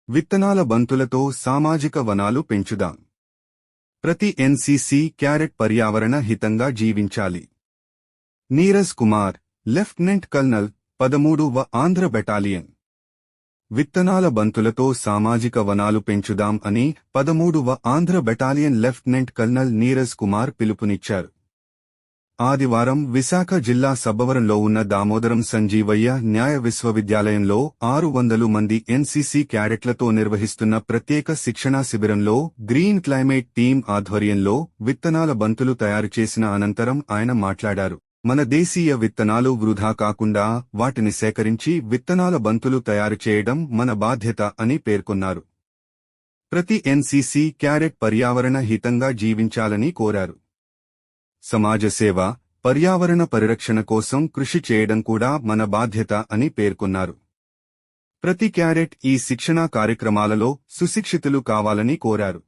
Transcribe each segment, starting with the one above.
విత్తనాల బంతులతో సామాజిక వనాలు పెంచుదాం. ప్రతి ఎన్సీసీ క్యాడెట్ పర్యావరణ హితంగా జీవించాలి. నీరజ్ కుమార్, లెఫ్టినెంట్ కల్నల్, 13వ ఆంధ్ర బెటాలియన్. విత్తనాల బంతులతో సామాజిక వనాలు పెంచుదాం అని 13వ Andhra battalion lieutenant colonel Neeraj Kumar పిలుపునిచ్చారు. ఆదివారం విశాఖ జిల్లా సబ్బవరంలో ఉన్న దామోదరం సంజీవయ్య న్యాయ విశ్వవిద్యాలయంలో 600 మంది ఎన్సీసీ క్యాడెట్లతో నిర్వహిస్తున్న ప్రత్యేక శిక్షణా శిబిరంలో గ్రీన్ క్లైమేట్ టీం ఆధ్వర్యంలో విత్తనాల బంతులు తయారు చేసిన అనంతరం ఆయన మాట్లాడారు. మన దేశీయ విత్తనాలు వృధా కాకుండా వాటిని సేకరించి విత్తనాల బంతులు తయారు చేయడం మన బాధ్యత అని పేర్కొన్నారు. ప్రతి ఎన్సీసీ క్యాడెట్ పర్యావరణ హితంగా జీవించాలని కోరారు. సమాజ సేవ, పర్యావరణ పరిరక్షణ కోసం కృషి చేయడం కూడా మన బాధ్యత అని పేర్కొన్నారు. ప్రతి క్యాడెట్ ఈ శిక్షణా కార్యక్రమాలలో సుశిక్షితులు కావాలని కోరారు.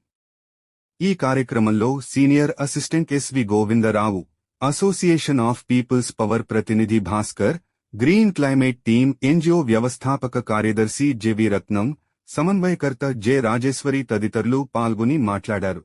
ఈ కార్యక్రమంలో senior assistant SV Govindarao, association of people's power ప్రతినిధి Bhaskar, green climate team NGO వ్యవస్థాపక కార్యదర్శి జెవి రత్నం, సమన్వయకర్త జె రాజేశ్వరి తదితరులు పాల్గొని మాట్లాడారు.